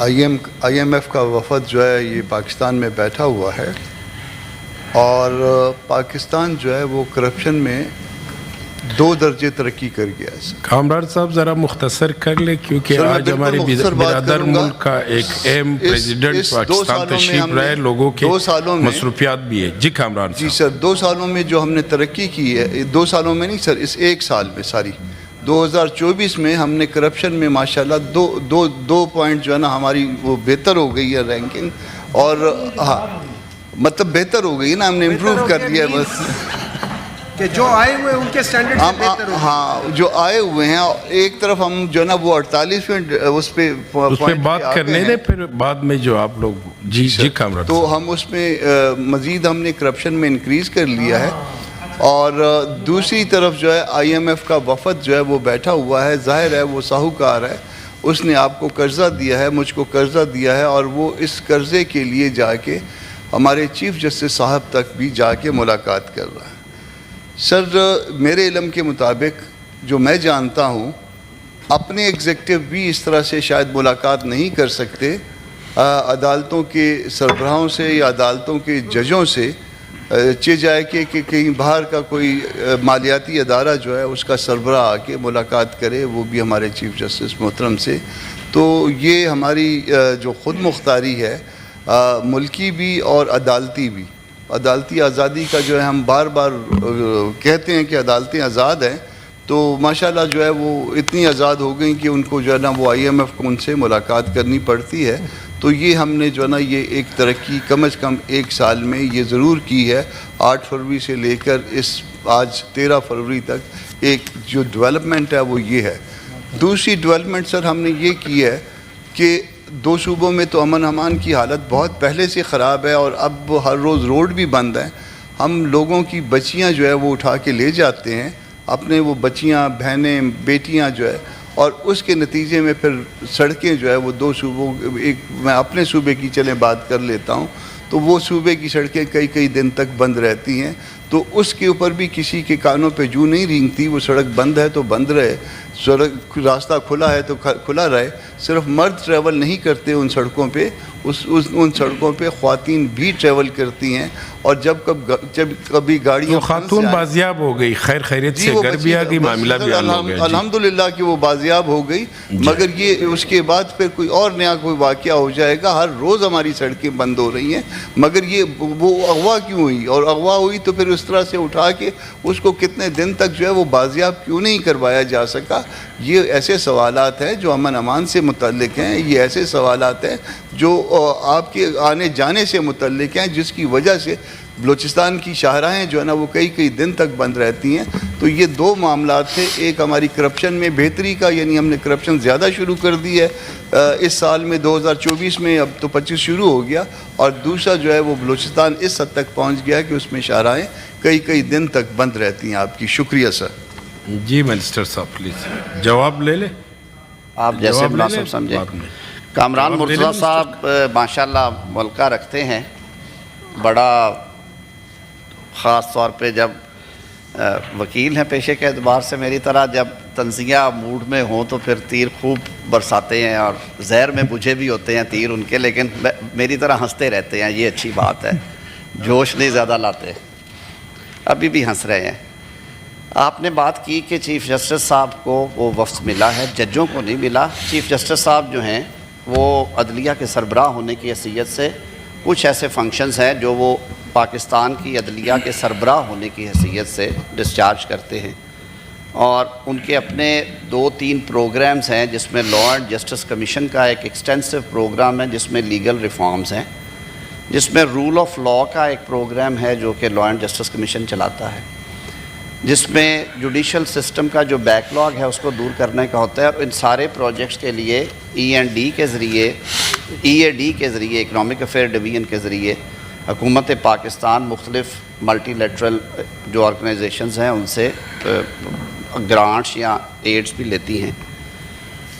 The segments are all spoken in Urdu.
آئی ایم ایف کا وفد جو ہے یہ پاکستان میں بیٹھا ہوا ہے، اور پاکستان جو ہے وہ کرپشن میں 2 درجے ترقی کر گیا ہے۔ کامران صاحب ذرا مختصر کر لیں، کیونکہ آج ہمارے برادر ملک کا ایک اہم پریزیڈنٹ پاکستان تشریف رہے، لوگوں کے مصروفیات بھی ہے۔ جی کامران صاحب۔ جی سر، 2 سالوں میں جو ہم نے ترقی کی ہے، 2 سالوں میں نہیں سر، اس 1 سال میں 2024 میں ہم نے کرپشن میں ماشاءاللہ 2 پوائنٹ جو ہے نا ہماری وہ بہتر ہو گئی ہے رینکنگ، اور ہاں مطلب بہتر ہو گئی نا، ہم نے امپروو کر دیا ہے بس، کہ جو آئے ہوئے ان کے سٹینڈرڈ سے بہتر ہو۔ ہاں جو آئے ہوئے ہیں، ایک طرف ہم جو ہے نا وہ 48 اس پہ بات کرنے دیں، پھر بعد میں جو آپ لوگ جی کامران، تو ہم اس میں مزید ہم نے کرپشن میں انکریز کر لیا ہے۔ اور دوسری طرف جو ہے آئی ایم ایف کا وفد جو ہے وہ بیٹھا ہوا ہے، ظاہر ہے وہ ساہوکار ہے، اس نے آپ کو قرضہ دیا ہے، مجھ کو قرضہ دیا ہے، اور وہ اس قرضے کے لیے جا کے ہمارے چیف جسٹس صاحب تک بھی جا کے ملاقات کر رہا ہے۔ سر میرے علم کے مطابق جو میں جانتا ہوں، اپنے ایگزیکٹو بھی اس طرح سے شاید ملاقات نہیں کر سکتے عدالتوں کے سربراہوں سے یا عدالتوں کے ججوں سے، چہ جائے کہ کہیں باہر کا کوئی مالیاتی ادارہ جو ہے اس کا سربراہ آ کے ملاقات کرے، وہ بھی ہمارے چیف جسٹس محترم سے۔ تو یہ ہماری جو خود مختاری ہے، ملکی بھی اور عدالتی بھی، عدالتی آزادی کا جو ہے ہم بار بار کہتے ہیں کہ عدالتیں آزاد ہیں، تو ماشاءاللہ جو ہے وہ اتنی آزاد ہو گئیں کہ ان کو جو ہے نا وہ آئی ایم ایف کو ان سے ملاقات کرنی پڑتی ہے۔ تو یہ ہم نے جو ہے نا یہ ایک ترقی کم از کم 1 سال میں یہ ضرور کی ہے، 8 فروری سے لے کر آج 13 فروری تک ایک جو ڈیولپمنٹ ہے وہ یہ ہے۔ دوسری ڈیولپمنٹ سر ہم نے یہ کی ہے کہ 2 صوبوں میں تو امن امان کی حالت بہت پہلے سے خراب ہے، اور اب ہر روز روڈ بھی بند ہیں۔ ہم لوگوں کی بچیاں جو ہے وہ اٹھا کے لے جاتے ہیں، اپنے وہ بچیاں، بہنیں، بیٹیاں جو ہے، اور اس کے نتیجے میں پھر سڑکیں جو ہے وہ 2 صوبوں، ایک میں اپنے صوبے کی چلیں بات کر لیتا ہوں، تو وہ صوبے کی سڑکیں کئی دن تک بند رہتی ہیں، تو اس کے اوپر بھی کسی کے کانوں پہ جو نہیں رینگتی، وہ سڑک بند ہے تو بند رہے، سڑک راستہ کھلا ہے تو کھلا رہے۔ صرف مرد ٹریول نہیں کرتے ان سڑکوں پہ، ان سڑکوں پہ خواتین بھی ٹریول کرتی ہیں، اور جب کبھی گاڑیاں خاتون بازیاب ہو گئی، خیر خیریت سے گھر بھی آ گئی، معاملہ بھی حل ہو گیا، الحمدللہ کہ وہ بازیاب ہو گئی۔ مگر یہ اس کے بعد پھر کوئی اور نیا کوئی واقعہ ہو جائے گا، ہر روز ہماری سڑکیں بند ہو رہی ہیں، مگر یہ وہ اغوا کیوں ہوئی، اور اغوا ہوئی تو پھر اس طرح سے اٹھا کے اس کو کتنے دن تک جو ہے وہ بازیاب کیوں نہیں کروایا جا سکا۔ یہ ایسے سوالات ہیں جو امن امان سے متعلق ہیں، یہ ایسے سوالات ہیں جو آپ کے آنے جانے سے متعلق ہیں، جس کی وجہ سے بلوچستان کی شاہراہیں جو ہے نا وہ کئی دن تک بند رہتی ہیں۔ تو یہ 2 معاملات تھے، ایک ہماری کرپشن میں بہتری کا، یعنی ہم نے کرپشن زیادہ شروع کر دی ہے اس سال میں، 2024 میں، اب تو 25 شروع ہو گیا، اور دوسرا جو ہے وہ بلوچستان اس حد تک پہنچ گیا کہ اس میں شاہراہیں کئی دن تک بند رہتی ہیں۔ آپ کی شکریہ سر۔ جی منسٹر صاحب پلیز جواب لے لیں، آپ جیسے مناسب سمجھیں۔ کامران مرتضیٰ صاحب ماشاءاللہ ملکہ رکھتے ہیں، بڑا خاص طور پہ جب وکیل ہیں پیشے کے اعتبار سے میری طرح، جب تنزیہ موڈ میں ہوں تو پھر تیر خوب برساتے ہیں، اور زہر میں بجھے بھی ہوتے ہیں تیر ان کے، لیکن میری طرح ہنستے رہتے ہیں، یہ اچھی بات ہے، جوش نہیں زیادہ لاتے، ابھی بھی ہنس رہے ہیں۔ آپ نے بات کی کہ چیف جسٹس صاحب کو وہ وفد ملا ہے، ججوں کو نہیں ملا۔ چیف جسٹس صاحب جو ہیں وہ عدلیہ کے سربراہ ہونے کی حیثیت سے کچھ ایسے فنکشنز ہیں جو وہ پاکستان کی عدلیہ کے سربراہ ہونے کی حیثیت سے ڈسچارج کرتے ہیں، اور ان کے اپنے 2-3 پروگرامز ہیں، جس میں لا اینڈ جسٹس کمیشن کا ایک ایکسٹینسو پروگرام ہے جس میں لیگل ریفارمز ہیں، جس میں رول آف لا کا ایک پروگرام ہے جو کہ لا اینڈ جسٹس کمیشن چلاتا ہے، جس میں جوڈیشل سسٹم کا جو بیک لاگ ہے اس کو دور کرنے کا ہوتا ہے، اور ان سارے پروجیکٹس کے لیے END کے ذریعے، EAD کے ذریعے، اکنامک افیئر ڈویژن کے ذریعے حکومت پاکستان مختلف ملٹی لیٹرل جو آرگنائزیشنز ہیں ان سے گرانٹس یا ایڈز بھی لیتی ہیں۔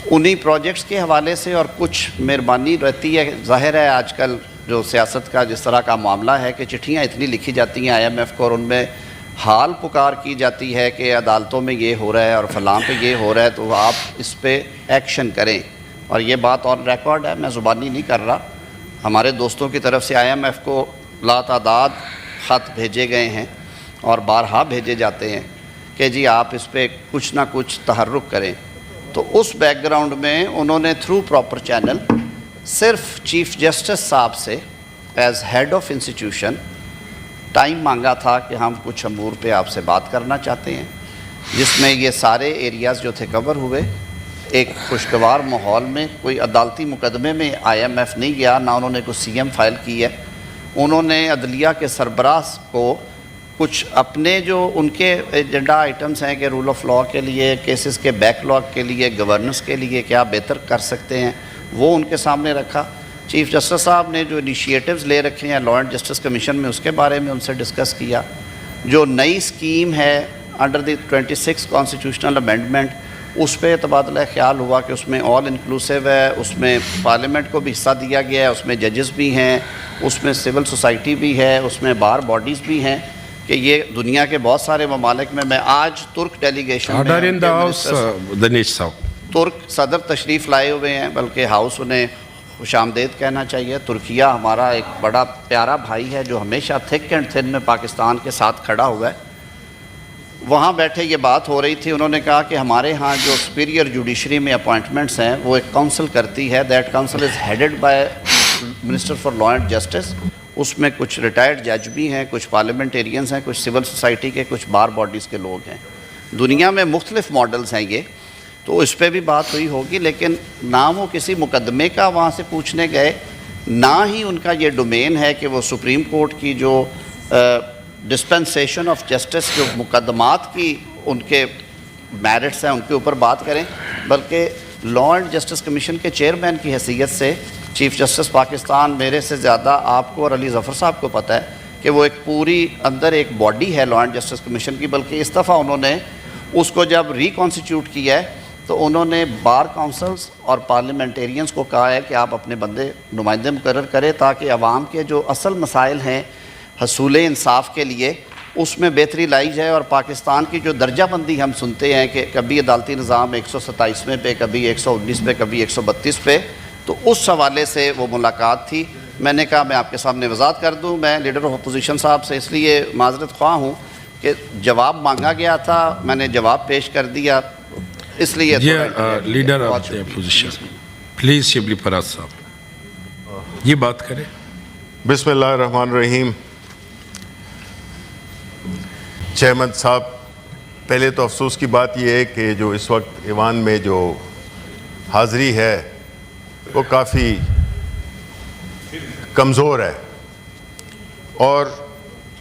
انہی پروجیکٹس کے حوالے سے اور کچھ مہربانی رہتی ہے، ظاہر ہے آج کل جو سیاست کا جس طرح کا معاملہ ہے کہ چٹھیاں اتنی لکھی جاتی ہیں IMF کو، اور ان میں حال پکار کی جاتی ہے کہ عدالتوں میں یہ ہو رہا ہے اور فلاں پہ یہ ہو رہا ہے، تو آپ اس پہ ایکشن کریں، اور یہ بات آن ریکارڈ ہے، میں زبانی نہیں کر رہا، ہمارے دوستوں کی طرف سے IMF کو لاتعداد خط بھیجے گئے ہیں اور بارہا بھیجے جاتے ہیں کہ جی آپ اس پہ کچھ نہ کچھ تحرک کریں. تو اس بیک گراؤنڈ میں انہوں نے تھرو پراپر چینل صرف چیف جسٹس صاحب سے as head of institution time مانگا تھا کہ ہم کچھ امور پہ آپ سے بات کرنا چاہتے ہیں، جس میں یہ سارے ایریاز جو تھے کور ہوئے. ایک خوشگوار ماحول میں، کوئی عدالتی مقدمے میں IMF نہیں گیا، نہ انہوں نے کوئی CM فائل کی ہے. انہوں نے عدلیہ کے سربراہ کو کچھ اپنے جو ان کے ایجنڈا آئٹمز ہیں کہ رول آف لاء کے لیے، کیسز کے بیک لاگ کے لیے، گورننس کے لیے کیا بہتر کر سکتے ہیں، وہ ان کے سامنے رکھا. چیف جسٹس صاحب نے جو انیشیٹوز لے رکھے ہیں لا اینڈ جسٹس کمیشن میں، اس کے بارے میں ان سے ڈسکس کیا. جو نئی اسکیم ہے انڈر دی 26 کانسٹیٹیوشنل امینڈمنٹ، اس پہ تبادلہ خیال ہوا کہ اس میں آل انکلوسیو ہے، اس میں پارلیمنٹ کو بھی حصہ دیا گیا ہے، اس میں ججز بھی ہیں، اس میں سول سوسائٹی بھی ہے، اس میں بار باڈیز بھی ہیں. کہ یہ دنیا کے بہت سارے ممالک میں آج ترک ڈیلیگیشن ترک صدر تشریف لائے ہوئے ہیں، بلکہ ہاؤس انہیں خوش آمدید کہنا چاہیے. ترکیہ ہمارا ایک بڑا پیارا بھائی ہے جو ہمیشہ تھک اینڈ تھن میں پاکستان کے ساتھ کھڑا ہوا ہے. وہاں بیٹھے یہ بات ہو رہی تھی، انہوں نے کہا کہ ہمارے ہاں جو سپیریئر جوڈیشری میں اپوائنٹمنٹس ہیں وہ ایک کونسل کرتی ہے، that council is headed by minister for law and justice. اس میں کچھ ریٹائرڈ جج بھی ہیں، کچھ پارلیمنٹیرینز ہیں، کچھ سول سوسائٹی کے، کچھ بار باڈیز کے لوگ ہیں. دنیا میں مختلف ماڈلز ہیں یہ، تو اس پہ بھی بات ہوئی ہوگی. لیکن نہ وہ کسی مقدمے کا وہاں سے پوچھنے گئے، نہ ہی ان کا یہ ڈومین ہے کہ وہ سپریم کورٹ کی جو ڈسپنسیشن آف جسٹس جو مقدمات کی ان کے میرٹس ہیں ان کے اوپر بات کریں، بلکہ لا اینڈ جسٹس کمیشن کے چیئرمین کی حیثیت سے چیف جسٹس پاکستان میرے سے زیادہ آپ کو اور علی ظفر صاحب کو پتہ ہے کہ وہ ایک پوری اندر ایک باڈی ہے لا اینڈ جسٹس کمیشن کی. بلکہ اس دفعہ انہوں نے اس کو جب ریکانسٹیٹیوٹ کیا ہے تو انہوں نے بار کونسلز اور پارلیمنٹیرینز کو کہا ہے کہ آپ اپنے نمائندے مقرر کریں تاکہ عوام کے جو اصل مسائل ہیں حصول انصاف کے لیے اس میں بہتری لائی جائے. اور پاکستان کی جو درجہ بندی ہم سنتے ہیں کہ کبھی عدالتی نظام 127ویں پہ، کبھی 119 پہ، کبھی 132 پہ، تو اس حوالے سے وہ ملاقات تھی. میں نے کہا میں آپ کے سامنے وضاحت کر دوں. میں لیڈر آف اپوزیشن صاحب سے اس لیے معذرت خواہ ہوں کہ جواب مانگا گیا تھا، میں نے جواب پیش کر دیا، اس لیے leader of opposition please Shibli Faraz صاحب یہ بات کریں. بسم اللہ الرحمن الرحیم. چیئرمین صاحب، پہلے تو افسوس کی بات یہ ہے کہ جو اس وقت ایوان میں جو حاضری ہے وہ کافی کمزور ہے، اور